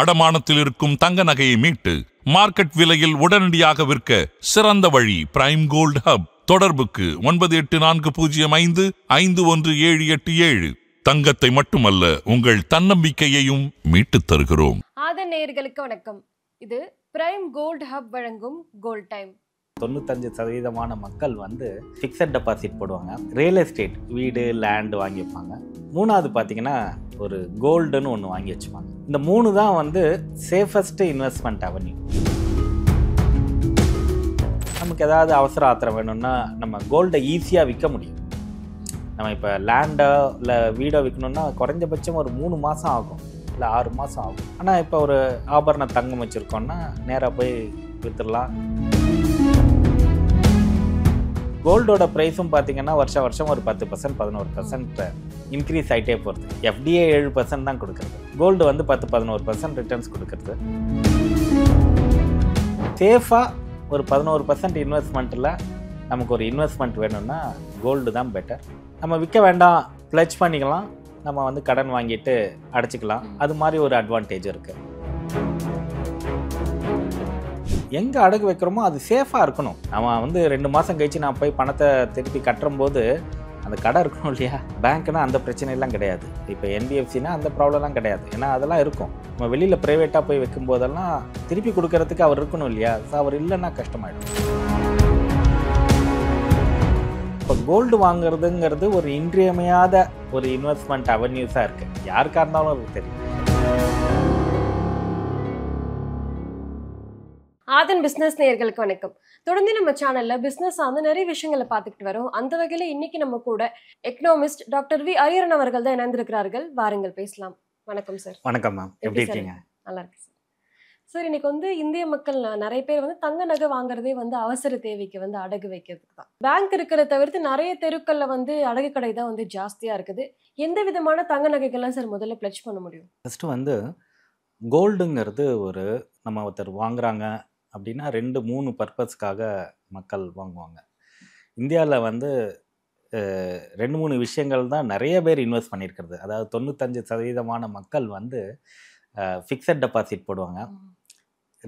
அடமானத்தில் இருக்கும் தங்க நகையை மீட்டு மார்க்கெட் விலையில் உடனடியாக விற்க சிறந்த வழி பிரைம் கோல்ட் ஹப். தொடர்புக்கு 9845517787. தங்கத்தை மட்டுமல்ல, உங்கள் தன்னம்பிக்கையையும் மீட்டுத் தருகிறோம். ஆதன் நேயர்களுக்கு வணக்கம். இது பிரைம் கோல்ட் ஹப் வழங்கும் கோல்ட் டைம். 95% மக்கள் ஃபிக்ஸட் டெபாசிட் போடுவாங்க. ரியல் எஸ்டேட், வீடு, லேண்டு வாங்கி வைப்பாங்க. மூணாவது பார்த்தீங்கன்னா ஒரு கோல்டுன்னு ஒன்று வாங்கி வச்சுப்பாங்க. இந்த மூணு தான் சேஃபஸ்ட் இன்வெஸ்ட்மெண்ட் அவென்யூ. நமக்கு ஏதாவது அவசர ஆத்திரம் வேணும்னா நம்ம கோல்டை ஈஸியாக விற்க முடியும். நம்ம இப்போ லேண்டோ இல்லை வீடோ விற்கணுன்னா குறைஞ்சபட்சம் ஒரு 3 மாதம் ஆகும், இல்லை 6 மாதம் ஆகும். ஆனால் இப்போ ஒரு ஆபரண தங்கம் வச்சுருக்கோன்னா நேராக போய் விற்றுடலாம். கோல்டோட ப்ரைஸும் பார்த்தீங்கன்னா வருஷம் ஒரு 10% 11% இன்க்ரீஸ் ஆகிட்டே போகிறது. எஃப்டிஏ 7% தான் கொடுக்குறது. கோல்டு 10-11% ரிட்டர்ன்ஸ் கொடுக்குறது. சேஃபாக ஒரு 11% இன்வெஸ்ட்மெண்ட்டில் நமக்கு ஒரு இன்வெஸ்ட்மெண்ட் வேணும்னா கோல்டு தான் பெட்டர். நம்ம விற்க வேண்டாம், ப்ளட்ஜ் பண்ணிக்கலாம், நம்ம கடன் வாங்கிட்டு அடைச்சிக்கலாம். அது மாதிரி ஒரு அட்வான்டேஜ் இருக்குது. எங்கே அடகு வைக்கிறோமோ அது சேஃபாக இருக்கணும். நம்ம 2 மாதம் கழிச்சு நான் போய் பணத்தை திருப்பி கட்டும்போது அந்த கடை இருக்கணும் இல்லையா? பேங்க்னா அந்த பிரச்சனைலாம் கிடையாது. இப்போ என்பிஎஃப்சினா அந்த ப்ராப்ளம்லாம் கிடையாது. ஏன்னா அதெல்லாம் இருக்கும். நம்ம வெளியில் ப்ரைவேட்டாக போய் வைக்கும்போதெல்லாம் திருப்பி கொடுக்கறதுக்கு அவர் இருக்கணும் இல்லையா? ஸோ அவர் இல்லைன்னா கஷ்டமாயிடும். இப்போ கோல்டு வாங்குறதுங்கிறது ஒரு இன்றியமையாத ஒரு இன்வெஸ்ட்மெண்ட் அவென்யூஸாக இருக்குது. யாருக்காக இருந்தாலும் அது தெரியும். ஆதன் பிசினஸ் நேயர்களுக்கு வணக்கம். தொடர்ந்து நம்ம சேனல்ல பிசினஸ் நிறைய விஷயங்களை பார்த்துக்கிட்டு வரோம். அந்த வகையில இன்னைக்கு நம்ம கூட எக்கனாமிஸ்ட் டாக்டர் வி ஹரிஹரன் அவர்கள் தான் இணைந்திருக்கிறார்கள். வாருங்கள் பேசலாம். வணக்கம் சார். வணக்கம் மேம், எப்படி இருக்கீங்க? நல்லா இருக்கு சார். சார், இன்னைக்கு இந்திய மக்கள் நிறைய பேர் தங்க நகை வாங்குறதே அவசர தேவைக்கு அடகு வைக்கிறதுக்கு தான். பேங்க் இருக்கிறத தவிர்த்து நிறைய தெருக்கள்ல அடகு கடை தான் ஜாஸ்தியா இருக்குது. எந்த விதமான தங்க நகைகள்லாம் சார் முதல்ல பிளட்ஜ் பண்ண முடியும்? ஃபர்ஸ்ட் கோல்டுங்கிறது ஒரு நம்ம ஒருத்தர் வாங்குறாங்க அப்படின்னா 2-3 பர்பஸ்க்காக மக்கள் வாங்குவாங்க. இந்தியாவில் 2-3 விஷயங்கள் தான் நிறைய பேர் இன்வெஸ்ட் பண்ணியிருக்கிறது. அதாவது 95% மக்கள் ஃபிக்ஸட் டெபாசிட் போடுவாங்க.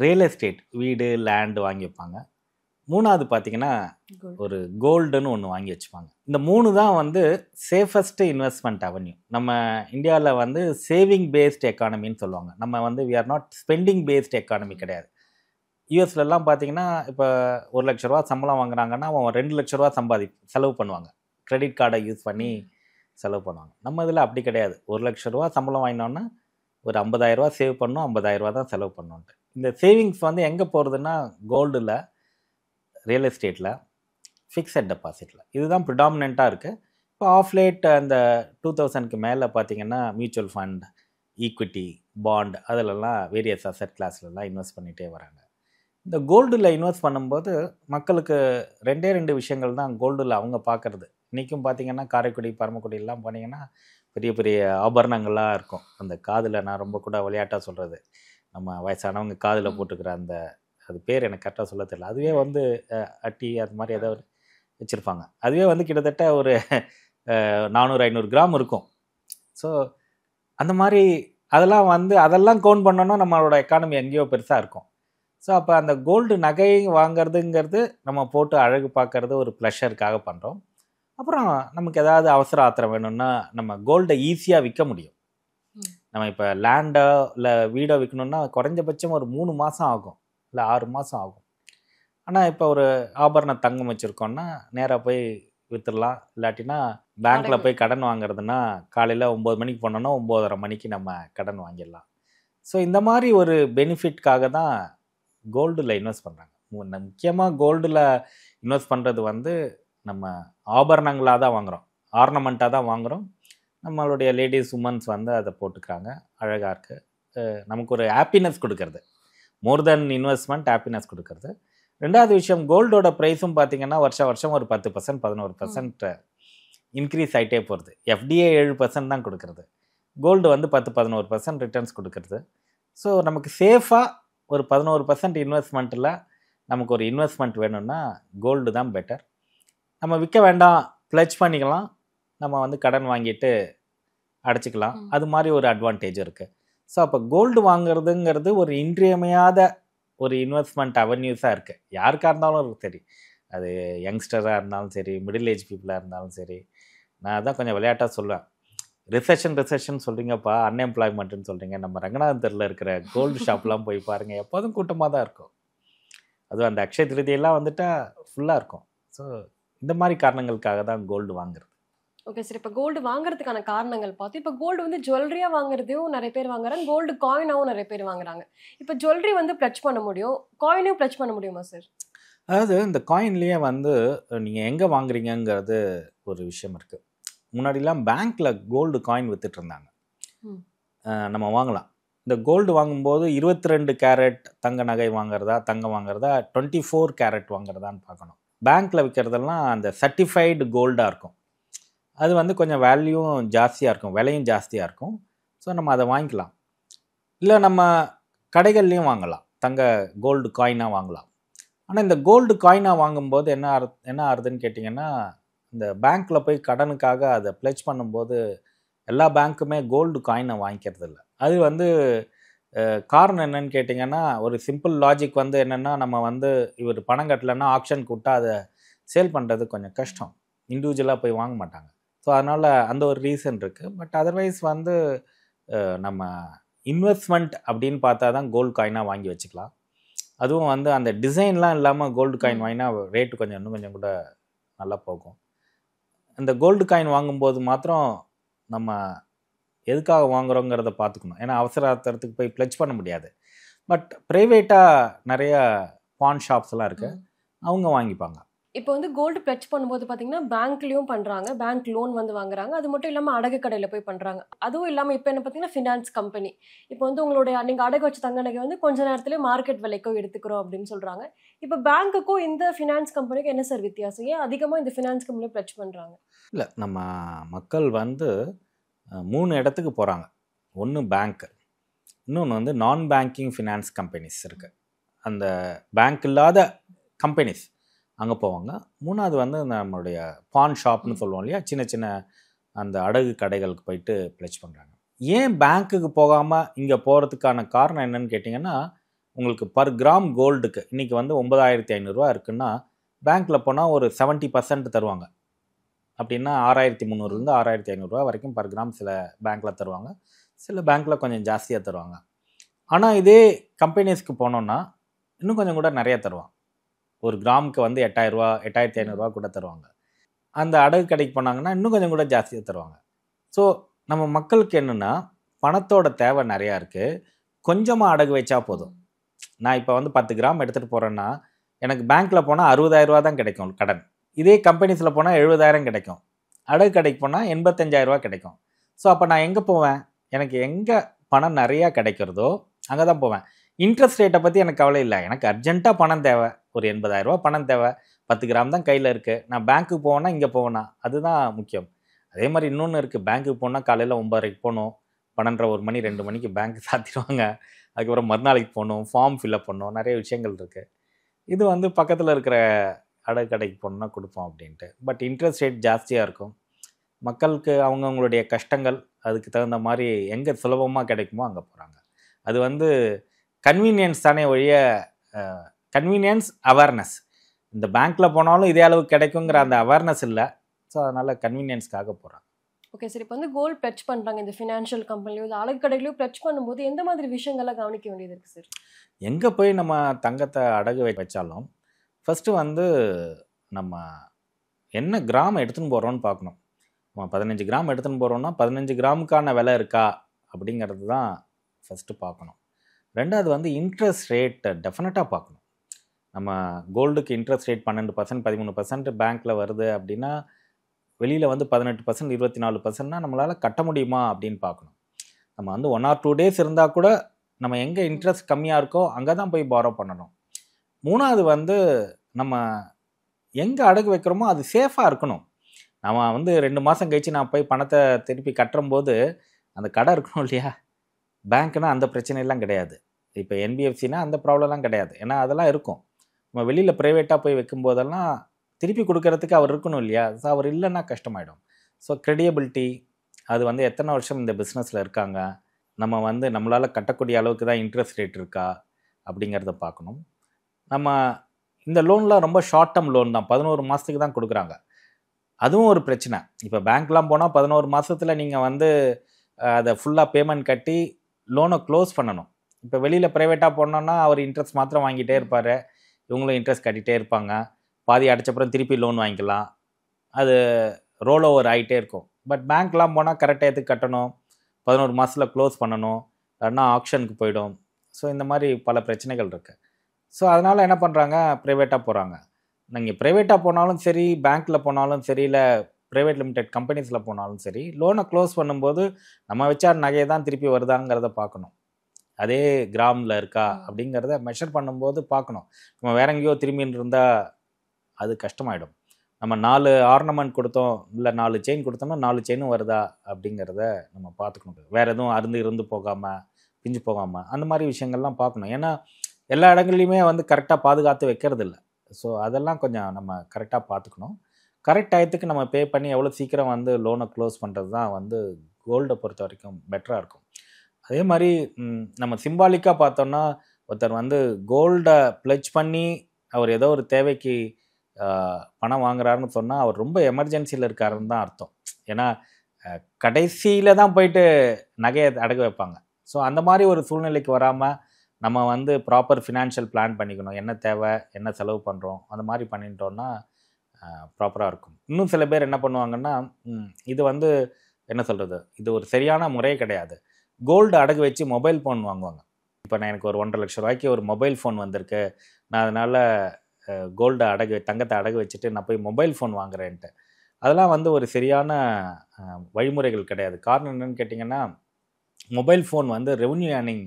ரியல் எஸ்டேட், வீடு, லேண்டு வாங்கி வைப்பாங்க. மூணாவது பார்த்தீங்கன்னா ஒரு கோல்டுன்னு ஒன்று வாங்கி வச்சுப்பாங்க. இந்த மூணு தான் சேஃபஸ்ட் இன்வெஸ்ட்மெண்ட் அவென்யூ. நம்ம இந்தியாவில் சேவிங் பேஸ்ட் எக்கானமின்னு சொல்லுவாங்க. நம்ம we are not spending based economy கிடையாது. யூஎஸ்லலாம் பார்த்தீங்கன்னா இப்போ 1 லட்ச ரூபா சம்பளம் வாங்குறாங்கன்னா அவன் 2 லட்ச ரூபா செலவு பண்ணுவாங்க. கிரெடிட் கார்டை யூஸ் பண்ணி செலவு பண்ணுவாங்க. நம்ம இதில் அப்படி கிடையாது. 1 லட்ச ரூபா சம்பளம் வாங்கினோன்னா ஒரு 50,000 ரூபா சேவ் பண்ணணும், 50,000 ரூபா தான் செலவு பண்ணணுன்ட்டு. இந்த சேவிங்ஸ் எங்கே போகிறதுனா கோல்டில், ரியல் எஸ்டேட்டில், ஃபிக்ஸட் டெபாசிட்டில். இதுதான் ப்ரிடாமினண்ட்டாக இருக்குது. இப்போ ஆஃப்லேட் அந்த 2000க்கு மேலே பார்த்தீங்கன்னா மியூச்சுவல் ஃபண்ட், ஈக்விட்டி, பாண்ட் அதிலெல்லாம் வேரியஸ் அசெட் கிளாஸ்லலாம் இன்வெஸ்ட் பண்ணிகிட்டே வராங்க. இந்த கோல்டில் இன்வெஸ்ட் பண்ணும்போது மக்களுக்கு 2 விஷயங்கள் தான் கோல்டில் அவங்க பார்க்குறது. இன்றைக்கும் பார்த்தீங்கன்னா காரைக்குடி, பரமக்குடியெல்லாம் போனீங்கன்னா பெரிய பெரிய ஆபரணங்கள்லாம் இருக்கும். அந்த காதில், நான் ரொம்ப கூட விளையாட்டாக சொல்கிறது, நம்ம வயசானவங்க காதில் போட்டுக்கிற அது பேர் எனக்கு கரெக்டாக சொல்ல தெரியல. அதுவே அட்டி அது மாதிரி ஏதாவது வச்சுருப்பாங்க. அதுவே கிட்டத்தட்ட ஒரு 400-500 கிராம் இருக்கும். ஸோ அந்த மாதிரி அதெல்லாம் அதெல்லாம் கவுண்ட் பண்ணோன்னா நம்மளோட எக்கானமி எங்கேயோ பெருசாக இருக்கும். ஸோ அப்போ அந்த கோல்டு நகை வாங்கிறதுங்கிறது நம்ம போட்டு அழகு பார்க்கறது ஒரு ப்ளஷருக்காக பண்ணுறோம். அப்புறம் நமக்கு ஏதாவது அவசர ஆத்திரம் வேணும்னா நம்ம கோல்டை ஈஸியாக விற்க முடியும். நம்ம இப்போ லேண்டோ இல்லை வீடோ விற்கணுன்னா குறைஞ்சபட்சம் ஒரு 3 மாதம் ஆகும், இல்லை 6 மாதம் ஆகும். ஆனால் இப்போ ஒரு ஆபரண தங்கம் வச்சுருக்கோன்னா நேராக போய் விற்றுடலாம். இல்லாட்டினா பேங்க்கில் போய் கடன் வாங்குறதுனா காலையில் 9 மணிக்கு போனோன்னா 9:30 மணிக்கு நம்ம கடன் வாங்கிடலாம். ஸோ இந்த மாதிரி ஒரு பெனிஃபிட்காக தான் கோல்டில் இன்வெஸ்ட் பண்ணுறாங்க. முக்கியமாக கோல்டில் இன்வெஸ்ட் பண்ணுறது நம்ம ஆபரணங்களாக தான் வாங்குகிறோம், ஆர்னமெண்ட்டாக தான் வாங்குகிறோம். நம்மளுடைய லேடிஸ், உமன்ஸ் அதை போட்டுக்கிறாங்க, அழகாக இருக்குது. நமக்கு ஒரு ஹாப்பினஸ் கொடுக்கறது, மோர் தென் இன்வெஸ்ட்மெண்ட், ஹாப்பினஸ் கொடுக்கறது. 2வது விஷயம், கோல்டோட ப்ரைஸும் பார்த்திங்கன்னா வருஷம் ஒரு 10% 11% இன்க்ரீஸ் ஆகிட்டே போகிறது. எஃப்டிஏ 7% தான் கொடுக்குறது. கோல்டு 10-11% ரிட்டர்ன்ஸ் கொடுக்குறது. ஸோ நமக்கு சேஃபாக ஒரு 11% இன்வெஸ்ட்மெண்ட்டில் நமக்கு ஒரு இன்வெஸ்ட்மெண்ட் வேணும்னா கோல்டு தான் பெட்டர். நம்ம விற்க வேண்டாம், ப்ளட்ஜ் பண்ணிக்கலாம், நம்ம கடன் வாங்கிட்டு அடைச்சிக்கலாம். அது மாதிரி ஒரு அட்வான்டேஜ் இருக்குது. ஸோ அப்போ கோல்டு வாங்குறதுங்கிறது ஒரு இன்றியமையாத ஒரு இன்வெஸ்ட்மெண்ட் அவென்யூஸாக இருக்குது. யாருக்காக இருந்தாலும் சரி, அது யங்ஸ்டராக இருந்தாலும் சரி, மிடில் ஏஜ் பீப்புளாக இருந்தாலும் சரி. நான் அதான் கொஞ்சம் விளையாட்டாக சொல்லுவேன், ரிசெஷன் சொல்கிறீங்கப்பா, அன்எம்ப்ளாய்மெண்ட்டுன்னு சொல்கிறீங்க. நம்ம ரங்கநாதன் தெருவில் இருக்கிற கோல்டு ஷாப்லாம் போய் பாருங்கள், எப்போதும் கூட்டமாக தான் இருக்கும். அதுவும் அந்த அக்ஷய திருதியெல்லாம் வந்துட்டால் ஃபுல்லாக இருக்கும். ஸோ இந்த மாதிரி காரணங்களுக்காக தான் கோல்டு வாங்குறது. ஓகே சார், இப்போ கோல்டு வாங்குறதுக்கான காரணங்கள் பார்த்து, இப்போ கோல்டு வந்து ஜுவல்லரியாக வாங்குறதையும் நிறைய பேர் வாங்குறாங்க, கோல்டு காயினாகவும் நிறைய பேர் வாங்குறாங்க. இப்போ ஜுவல்லரி வந்து ப்ளட்ஜ் பண்ண முடியும், காயினையும் ப்ளட்ஜ் பண்ண முடியுமா சார்? அதாவது இந்த காயின்லேயே வந்து நீங்கள் எங்கே வாங்குறீங்கங்கிறது ஒரு விஷயம் இருக்குது. முன்னாடிலாம் பேங்க்கில் கோல்டு காயின் வித்துட்டு இருந்தாங்க. நம்ம வாங்கலாம். இந்த கோல்டு வாங்கும்போது 22 கேரட் தங்க நகை வாங்குறதா, தங்கம் வாங்குறதா, 24 கேரட் வாங்குறதான்னு பார்க்கணும். பேங்க்கில் விற்கிறதெல்லாம் அந்த சர்டிஃபைடு கோல்டாக இருக்கும். அது வந்து கொஞ்சம் வேல்யூவும் ஜாஸ்தியாக இருக்கும், விலையும் ஜாஸ்தியாக இருக்கும். ஸோ நம்ம அதை வாங்கிக்கலாம். இல்லை நம்ம கடைகள்லேயும் வாங்கலாம், தங்க கோல்டு காயினாக வாங்கலாம். ஆனால் இந்த கோல்டு காயினாக வாங்கும்போது என்ன ஆகுதுன்னு கேட்டிங்கன்னா, இந்த பேங்க்கில் போய் கடனுக்காக அதை ப்ளெட்ஜ் பண்ணும்போது எல்லா பேங்க்குமே கோல்டு காயினை வாங்கிக்கிறது இல்லை. அது வந்து காரணம் என்னன்னு கேட்டிங்கன்னா, ஒரு சிம்பிள் லாஜிக் வந்து என்னென்னா, நம்ம வந்து இவர் பணம் கட்டலைன்னா ஆக்ஷன் கூட்டா அதை சேல் பண்ணுறது கொஞ்சம் கஷ்டம், இண்டிவிஜுவலாக போய் வாங்க மாட்டாங்க. ஸோ அதனால் அந்த ஒரு ரீசன் இருக்குது. பட் அதர்வைஸ் வந்து நம்ம இன்வெஸ்ட்மெண்ட் அப்படின்னு பார்த்தா தான் கோல்டு காயினாக வாங்கி வச்சுக்கலாம். அதுவும் வந்து அந்த டிசைன்லாம் இல்லாமல் கோல்டு காயின் வாங்கினா ரேட்டு கொஞ்சம் இன்னும் கொஞ்சம் கூட நல்லா போகும். அந்த கோல்டு காயின் வாங்கும்போது மாத்திரம் நம்ம எதுக்காக வாங்குறோங்கிறத பார்த்துக்கணும். ஏன்னா அவசரத்துக்கு போய் ப்ளெட்ஜ் பண்ண முடியாது. பட் ப்ரைவேட்டாக நிறைய பான் ஷாப்ஸ்லாம் இருக்குது, அவங்க வாங்கிப்பாங்க. இப்போ வந்து கோல்டு ப்ளட்ஜ் பண்ணும்போது பார்த்தீங்கன்னா பேங்க்லேயும் பண்ணுறாங்க, பேங்க் லோன் வந்து வாங்குறாங்க. அது மட்டும் இல்லாமல் அடகு கடையில் போய் பண்ணுறாங்க. அதுவும் இல்லாமல் இப்போ என்ன பார்த்தீங்கன்னா ஃபினான்ஸ் கம்பெனி இப்போ வந்து உங்களுடைய நீங்கள் அடகு வச்ச தங்க நகை வந்து கொஞ்ச நேரத்துலேயே மார்க்கெட் விலைக்கோ எடுத்துக்கிறோம் அப்படின்னு சொல்கிறாங்க. இப்போ பேங்க்குக்கும் இந்த ஃபினான்ஸ் கம்பெனிக்கும் என்ன சார் வித்தியாசம்? ஏன் அதிகமாக இந்த ஃபினான்ஸ் கம்பெனி ப்ளட்ஜ் பண்ணுறாங்க? இல்லை, நம்ம மக்கள் வந்து 3 இடத்துக்கு போகிறாங்க. ஒன்று பேங்க்கு, இன்னொன்று வந்து நான் பேங்கிங் ஃபினான்ஸ் கம்பெனிஸ் இருக்குது, அந்த பேங்க் இல்லாத கம்பெனிஸ் அங்கே போவாங்க. 3வது வந்து நம்மளுடைய பான் ஷாப்னு சொல்லுவோம் இல்லையா, சின்ன சின்ன அந்த அடகு கடைகளுக்கு போயிட்டு ப்ளெட்ஜ் பண்ணுறாங்க. ஏன் பேங்க்குக்கு போகாமல் இங்கே போகிறதுக்கான காரணம் என்னன்னு கேட்டிங்கன்னா, உங்களுக்கு பர் கிராம் கோல்டுக்கு இன்றைக்கி வந்து 9,500 இருக்குன்னா, பேங்க்கில் போனால் ஒரு 70% தருவாங்க. அப்படின்னா 6,300லேருந்து 6,500 வரைக்கும் பர் கிராம் சில பேங்க்கில் தருவாங்க, சில பேங்க்கில் கொஞ்சம் ஜாஸ்தியாக தருவாங்க. ஆனால் இதே கம்பெனிஸ்க்கு போனோன்னா இன்னும் கொஞ்சம் கூட நிறைய தருவாங்க. ஒரு கிராமுக்கு வந்து 8,000 8,500 கூட தருவாங்க. அந்த அடகு கடைக்கு போனாங்கன்னா இன்னும் கொஞ்சம் கூட ஜாஸ்தியாக தருவாங்க. ஸோ நம்ம மக்களுக்கு என்னென்னா, பணத்தோட தேவை நிறையா இருக்குது, கொஞ்சமாக அடகு வச்சா போதும். நான் இப்போ வந்து 10 கிராம் எடுத்துகிட்டு போகிறேன்னா எனக்கு பேங்க்கில் போனால் 60,000 தான் கிடைக்கும் கடன். இதே கம்பெனிஸில் போனால் 70,000 கிடைக்கும், அடகு கடைக்கு போனால் 85,000 கிடைக்கும். ஸோ அப்போ நான் எங்கே போவேன்? எனக்கு எங்கே பணம் நிறையா கிடைக்கிறதோ அங்கே தான் போவேன். இன்ட்ரெஸ்ட் ரேட்டை பற்றி எனக்கு கவலை இல்லை, எனக்கு அர்ஜென்ட்டாக பணம் தேவை, ஒரு 80,000 பணம் தேவை, 10 கிராம் தான் கையில் இருக்குது, நான் பேங்க்குக்கு போவேன்னா இங்கே போவேனா, அதுதான் முக்கியம். அதே மாதிரி இன்னொன்று இருக்குது, பேங்க்குக்கு போனால் காலையில் 9:30க்கு போகணும், 12:30 1 மணி 2 மணிக்கு பேங்க் சாத்திடுவாங்க. அதுக்கப்புறம் மறுநாளைக்கு போகணும், ஃபார்ம் ஃபில்அப் பண்ணணும், நிறைய விஷயங்கள் இருக்குது. இது வந்து பக்கத்தில் இருக்கிற அடகு கடைக்கு போகணுன்னா கொடுப்போம் அப்படின்ட்டு. பட் இன்ட்ரெஸ்ட் ரேட் ஜாஸ்தியாக இருக்கும். மக்களுக்கு அவங்கவுங்களுடைய கஷ்டங்கள் அதுக்கு தகுந்த மாதிரி எங்கே சுலபமாக கிடைக்குமோ அங்கே போகிறாங்க. அது வந்து கன்வீனியன்ஸ் தானே ஒழிய கன்வீனியன்ஸ் அவேர்னஸ். இந்த பேங்க்கில் போனாலும் இதே அளவுக்கு கிடைக்குங்கிற அந்த அவேர்னஸ் இல்லை. ஸோ அதனால் கன்வீனியன்ஸ்க்காக போகிறாங்க. ஓகே சார், இப்போ வந்து கோல்டு ப்ளட்ஜ் பண்ணுறாங்க இந்த ஃபினான்ஷியல் கம்பெனிலையோ இல்லை அடகு கடையிலையோ ப்ளட்ஜ் பண்ணும்போது எந்த மாதிரி விஷயங்கள்லாம் கவனிக்க வேண்டியது இருக்குது சார்? எங்கே போய் நம்ம தங்கத்தை அடகு வச்சாலும் ஃபஸ்ட்டு வந்து நம்ம என்ன கிராம் எடுத்துன்னு போகிறோன்னு பார்க்கணும். நம்ம 15 கிராம் எடுத்துன்னு போகிறோன்னா 15 கிராமுக்கான விலை இருக்கா அப்படிங்கிறது தான் ஃபஸ்ட்டு பார்க்கணும். 2வது வந்து இன்ட்ரெஸ்ட் ரேட்டை டெஃபினட்டாக பார்க்கணும். நம்ம கோல்டுக்கு இன்ட்ரெஸ்ட் ரேட் 12% 13% பேங்க்கில் வருது அப்படின்னா, வெளியில் வந்து 18% 24%னா நம்மளால் கட்ட முடியுமா அப்படின்னு பார்க்கணும். நம்ம வந்து 1 or 2 days இருந்தால் கூட நம்ம எங்கே இன்ட்ரெஸ்ட் கம்மியாக இருக்கோ அங்கே தான் போய் பாரோ பண்ணணும். 3வது வந்து நம்ம எங்கே அடகு வைக்கிறோமோ அது சேஃபாக இருக்கணும். நம்ம வந்து 2 மாதம் கழிச்சு நான் போய் பணத்தை திருப்பி கட்டும்போது அந்த கடை இருக்கணும் இல்லையா? பேங்க்னா அந்த பிரச்சனையெல்லாம் கிடையாது. இப்போ என்பிஎஃப்சினா அந்த ப்ராப்ளம்லாம் கிடையாது. ஏன்னா அதெல்லாம் இருக்கும். நம்ம வெளியில் ப்ரைவேட்டாக போய் வைக்கும்போதெல்லாம் திருப்பி கொடுக்கறதுக்கு அவர் இருக்கணும் இல்லையா? ஸோ அவர் இல்லைன்னா கஷ்டமாயிடும். ஸோ க்ரெடியபிலிட்டி, அது வந்து எத்தனை வருஷம் இந்த பிஸ்னஸில் இருக்காங்க, நம்ம வந்து நம்மளால் கட்டக்கூடிய அளவுக்கு தான் இன்ட்ரெஸ்ட் ரேட் இருக்கா அப்படிங்கிறத பார்க்கணும். நம்ம இந்த லோன்லாம் ரொம்ப ஷார்ட் டேர்ம் லோன் தான், 11 மாதத்துக்கு தான் கொடுக்குறாங்க. அதுவும் ஒரு பிரச்சனை. இப்போ பேங்க்லாம் போனால் 11 மாதத்தில் நீங்கள் வந்து அதை ஃபுல்லாக பேமெண்ட் கட்டி லோனை க்ளோஸ் பண்ணணும். இப்போ வெளியில் ப்ரைவேட்டாக போனோன்னா அவர் இன்ட்ரெஸ்ட் மாத்திரம் வாங்கிட்டே இருப்பார், இவங்களும் இன்ட்ரெஸ்ட் கட்டிகிட்டே இருப்பாங்க. பாதி அடைச்சப்புறம் திருப்பி லோன் வாங்கிக்கலாம், அது ரோல் ஓவர் ஆகிட்டே இருக்கும். பட் பேங்க்லாம் போனால் கரெக்டாக எதுக்கு கட்டணும், 11 மாதத்தில் க்ளோஸ் பண்ணணும், இல்லைன்னா ஆக்ஷனுக்கு போயிடும். ஸோ இந்த மாதிரி பல பிரச்சனைகள் இருக்குது. ஸோ அதனால் என்ன பண்ணுறாங்க, ப்ரைவேட்டாக போகிறாங்க. நீங்கள் ப்ரைவேட்டாக போனாலும் சரி, பேங்க்கில் போனாலும் சரி, இல்லை ப்ரைவேட் லிமிடெட் கம்பெனிஸில் போனாலும் சரி, லோனை க்ளோஸ் பண்ணும்போது நம்ம வச்சா நகையை தான் திருப்பி வருதாங்கிறத பார்க்கணும். அதே கிராமில் இருக்கா அப்படிங்கிறத மெஷர் பண்ணும்போது பார்க்கணும். நம்ம வேற எங்கேயோ திரும்பின்னு இருந்தால் அது கஷ்டமாயிடும். நம்ம 4 ஆர்னமெண்ட் கொடுத்தோம், இல்லை 4 செயின் கொடுத்தோம்னா 4 செயினும் வருதா அப்படிங்கிறத நம்ம பார்த்துக்கணும். வேறு எதுவும் இருந்து போகாமல், பிஞ்சு போகாமல், அந்த மாதிரி விஷயங்கள்லாம் பார்க்கணும். ஏன்னா எல்லா இடங்கள்லையுமே வந்து கரெக்டாக பாதுகாத்து வைக்கிறது இல்லை. ஸோ அதெல்லாம் கொஞ்சம் நம்ம கரெக்டாக பார்த்துக்கணும். கரெக்ட் டயத்துக்கு நம்ம பே பண்ணி எவ்வளோ சீக்கிரம் வந்து லோனை க்ளோஸ் பண்ணுறது தான் வந்து கோல்டை பொறுத்த வரைக்கும் பெட்டராக இருக்கும். அதே மாதிரி நம்ம சிம்பாலிக்காக பார்த்தோன்னா, ஒருத்தர் வந்து கோல்டை ப்ளெட்ஜ் பண்ணி அவர் ஏதோ ஒரு தேவைக்கு பணம் வாங்குறாருன்னு சொன்னால் அவர் ரொம்ப எமர்ஜென்சியில் இருக்காருன்னு தான் அர்த்தம். ஏன்னா கடைசியில் தான் போயிட்டு நகையை அடகு வைப்பாங்க. ஸோ அந்த மாதிரி ஒரு சூழ்நிலைக்கு வராமல் நம்ம வந்து ப்ராப்பர் ஃபினான்ஷியல் பிளான் பண்ணிக்கணும். என்ன தேவை, என்ன செலவு பண்ணுறோம், அந்த மாதிரி பண்ணிட்டோன்னா ப்ராப்பராக இருக்கும். இன்னும் சில பேர் என்ன பண்ணுவாங்கன்னா, இது வந்து என்ன சொல்கிறது, இது ஒரு சரியான முறை கிடையாது. கோல்டு அடகு வச்சு மொபைல் ஃபோன் வாங்குவாங்க. இப்போ நான் எனக்கு ஒரு 1.5 லட்ச ரூபாய்க்கு ஒரு மொபைல் ஃபோன் வந்திருக்கு, நான் அதனால் தங்கத்தை அடகு வச்சுட்டு நான் போய் மொபைல் ஃபோன் வாங்குறேன்ட்டு. அதெல்லாம் வந்து ஒரு சரியான வழிமுறைகள் கிடையாது. காரணம் என்னன்னு கேட்டிங்கன்னா, மொபைல் ஃபோன் வந்து ரெவன்யூ ஏர்னிங்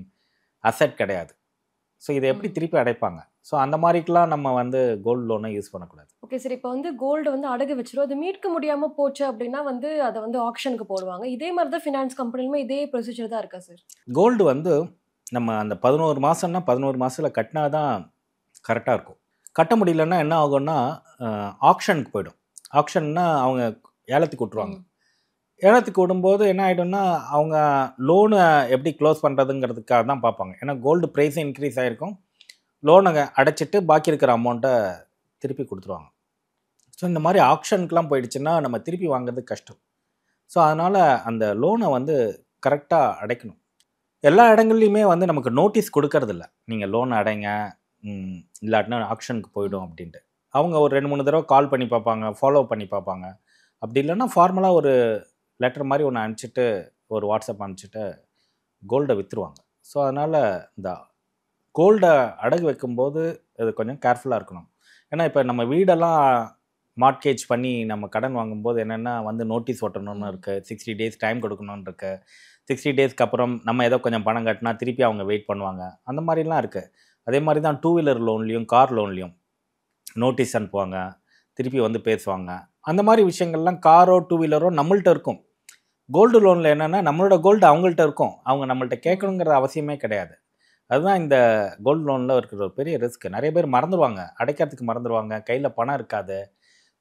அசெட் கிடையாது. ஸோ இதை எப்படி திருப்பி அடைப்பாங்க? ஸோ அந்த மாதிரிக்கெலாம் நம்ம வந்து கோல்டு லோனை யூஸ் பண்ணக்கூடாது. ஓகே சார், இப்போ வந்து கோல்டு வந்து அடகு வச்சிரும், அது மீட்க முடியாமல் போச்சு அப்படின்னா வந்து அதை வந்து ஆக்ஷனுக்கு போடுவாங்க. இதே மாதிரி தான் ஃபினான்ஸ் கம்பெனிலுமே இதே ப்ரொசீஜர் தான் இருக்கா சார்? கோல்டு வந்து நம்ம அந்த 11 மாதம்னா 11 மாதத்தில் கட்டினா தான் கரெக்டாக இருக்கும். கட்ட முடியலன்னா என்ன ஆகும்னா ஆக்ஷனுக்கு போயிடும். ஆக்ஷன்னா அவங்க ஏலத்துக்கு விட்டுருவாங்க. ஏலத்துக்கு விடும்போது என்ன ஆகிடும்னா, அவங்க லோனை எப்படி க்ளோஸ் பண்ணுறதுங்கிறதுக்காக தான் பார்ப்பாங்க. ஏன்னா கோல்டு ப்ரைஸும் இன்க்ரீஸ் ஆகிருக்கும், லோனை அடைச்சிட்டு பாக்கி இருக்கிற அமௌண்ட்டை திருப்பி கொடுத்துருவாங்க. ஸோ இந்த மாதிரி ஆக்ஷனுக்குலாம் போயிடுச்சுன்னா நம்ம திருப்பி வாங்குறது கஷ்டம். ஸோ அதனால் அந்த லோனை வந்து கரெக்டாக அடைக்கணும். எல்லா இடங்கள்லையுமே வந்து நமக்கு நோட்டீஸ் கொடுக்கறதில்ல, நீங்கள் லோன் அடைங்க, இல்லாட்டினா ஆக்ஷனுக்கு போயிடும் அப்படின்ட்டு. அவங்க ஒரு 2-3 தடவை கால் பண்ணி பார்ப்பாங்க, ஃபாலோ பண்ணி பார்ப்பாங்க. அப்படி இல்லைன்னா ஃபார்மலாக ஒரு லெட்டர் மாதிரி ஒன்று அனுப்பிச்சிட்டு, ஒரு வாட்ஸ்அப் அனுப்பிச்சிட்டு கோல்டை விற்றுருவாங்க. ஸோ அதனால் இந்த கோல்டை அடகு வைக்கும்போது அது கொஞ்சம் கேர்ஃபுல்லாக இருக்கணும். ஏன்னா இப்போ நம்ம வீடெல்லாம் மார்ட்கேஜ் பண்ணி நம்ம கடன் வாங்கும்போது என்னென்னா வந்து நோட்டீஸ் ஒட்டணும்னு இருக்குது, 60 டேஸ் டைம் கொடுக்கணும்னு இருக்குது. 60 டேஸ்க்கு அப்புறம் நம்ம ஏதோ கொஞ்சம் பணம் கட்டினா திருப்பி அவங்க வெயிட் பண்ணுவாங்க, அந்த மாதிரிலாம் இருக்குது. அதே மாதிரி தான் 2 வீலர் லோன்லேயும் கார் லோன்லேயும் நோட்டீஸ் அனுப்புவாங்க, திருப்பி வந்து பேசுவாங்க. அந்த மாதிரி விஷயங்கள்லாம் காரோ 2 வீலரோ நம்மள்ட்ட இருக்கும். கோல்டு லோனில் என்னென்னா நம்மளோட கோல்டு அவங்கள்ட்ட இருக்கும், அவங்க நம்மள்ட்ட கேட்கணுங்கிற அவசியமே கிடையாது. அதுதான் இந்த கோல்டு லோனில் இருக்கிற ஒரு பெரிய ரிஸ்க். நிறைய பேர் மறந்துடுவாங்க, அடைக்கிறதுக்கு மறந்துடுவாங்க, கையில் பணம் இருக்காது.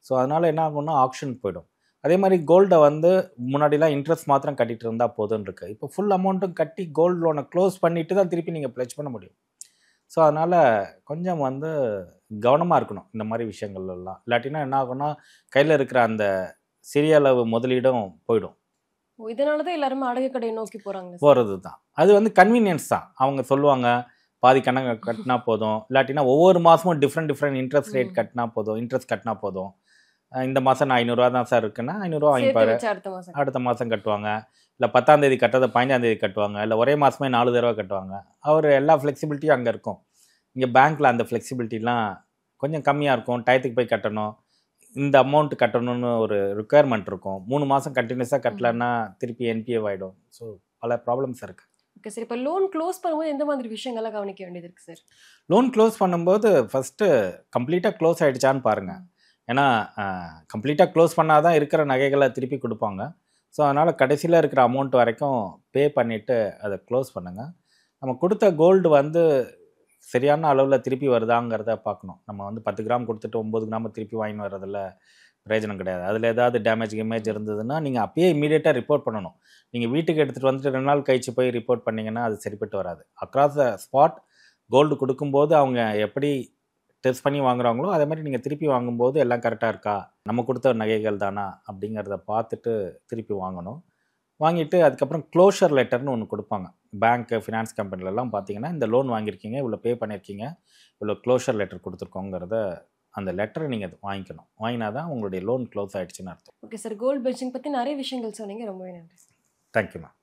ஸோ அதனால் என்ன ஆகும்னா ஆக்ஷனுக்கு போயிடும். அதே மாதிரி கோல்டை வந்து முன்னாடிலாம் இன்ட்ரெஸ்ட் மாத்திரம் கட்டிகிட்டு இருந்தால் போதும்னு இருக்குது. இப்போ ஃபுல் அமௌண்ட்டும் கட்டி கோல்டு லோனை க்ளோஸ் பண்ணிவிட்டு தான் திருப்பி நீங்கள் ப்ளெட்ஜ் பண்ண முடியும். ஸோ அதனால் கொஞ்சம் வந்து கவனமாக இருக்கணும் இந்த மாதிரி விஷயங்கள்லாம். இல்லாட்டினா என்ன ஆகும்னா கையில் இருக்கிற அந்த சிறிய அளவு முதலீடும் போயிடும். இதனால தான் எல்லாருமே அடகு கடையை நோக்கி போகிறது தான். அது வந்து கன்வீனியன்ஸ் தான். அவங்க சொல்லுவாங்க பாதி கணக்கு கட்டினா போதும், இல்லாட்டினா ஒவ்வொரு மாதமும் டிஃப்ரெண்ட் இன்ட்ரெஸ்ட் ரேட் கட்டினா போதும், இன்ட்ரெஸ்ட் கட்டினா போதும். இந்த மாதம் நான் 500 தான் சார் இருக்குன்னா 500 வாங்கிப்பாரு, அடுத்த மாதம் கட்டுவாங்க. இல்லை 10ஆம் தேதி கட்டுறதை 15ஆம் தேதி கட்டுவாங்க, இல்லை ஒரே மாதமே 4 தடவை கட்டுவாங்க. அவர் எல்லா ஃப்ளெக்சிபிலிட்டியும் அங்கே இருக்கும். இங்கே பேங்க்கில் அந்த ஃப்ளெக்சிபிலிட்டிலாம் கொஞ்சம் கம்மியாக இருக்கும். டயத்துக்கு போய் கட்டணும், இந்த அமௌண்ட் கட்டணும்னு ஒரு ரிக்குயர்மெண்ட் இருக்கும். 3 மாதம் கண்டினியூஸாக கட்டலைன்னா திருப்பி என்பிஏ ஆகிடும். ஸோ பல ப்ராப்ளம்ஸ் இருக்குது. ஓகே சார், இப்போ லோன் க்ளோஸ் பண்ணும்போது எந்த மாதிரி விஷயங்கள்லாம் கவனிக்க வேண்டியது இருக்குது சார்? லோன் க்ளோஸ் பண்ணும்போது ஃபஸ்ட்டு கம்ப்ளீட்டாக க்ளோஸ் ஆகிடுச்சான்னு பாருங்கள். ஏன்னா கம்ப்ளீட்டாக க்ளோஸ் பண்ணால் தான் இருக்கிற நகைகளை திருப்பி கொடுப்பாங்க. ஸோ அதனால் கடைசியில் இருக்கிற அமௌண்ட் வரைக்கும் பே பண்ணிவிட்டு அதை க்ளோஸ் பண்ணுங்கள். நம்ம கொடுத்த கோல்டு வந்து சரியான அளவில் திருப்பி வருதாங்கிறத பார்க்கணும். நம்ம வந்து 10 கிராம் கொடுத்துட்டு 9 கிராம் திருப்பி வாங்கி வர்றதில் பிரயோஜனம் கிடையாது. அதில் ஏதாவது டேமேஜ் இருந்ததுன்னா நீங்கள் அப்பயே இமீடியட்டாக ரிப்போர்ட் பண்ணணும். நீங்கள் வீட்டுக்கு எடுத்துகிட்டு வந்துட்டு 2 நாள் கழிச்சு போய் ரிப்போர்ட் பண்ணிங்கன்னா அது சரிப்பட்டு வராது. அக்ராஸ் த ஸ்பாட் கோல்டு கொடுக்கும்போது அவங்க எப்படி டெஸ்ட் பண்ணி வாங்குறாங்களோ அதே மாதிரி நீங்கள் திருப்பி வாங்கும்போது எல்லாம் கரெக்டாக இருக்கா, நம்ம கொடுத்த நகைகள் தானா அப்படிங்கிறத பார்த்துட்டு திருப்பி வாங்கணும். வாங்கிட்டு அதுக்கப்புறம் க்ளோஷர் லெட்டர்னு ஒன்று கொடுப்பாங்க. பேங்க்கு, ஃபினான்ஸ் கம்பெனிலலாம் பார்த்தீங்கன்னா இந்த லோன் வாங்கியிருக்கீங்க, இவ்வளோ பே பண்ணியிருக்கீங்க, இவ்வளோ க்ளோஷர் லெட்டர் கொடுத்துருக்கோங்கிறத அந்த லெட்டரை நீங்கள் வாங்கிக்கணும். வாங்கினா தான் உங்களுடைய லோன் க்ளோஸ் ஆகிடுச்சின்னு அர்த்தம். ஓகே சார், கோல்ட் பெட்ஜிங் பற்றி நிறைய விஷயங்கள் சொன்னீங்க, ரொம்பவே நன்றி. Thank you ma'am.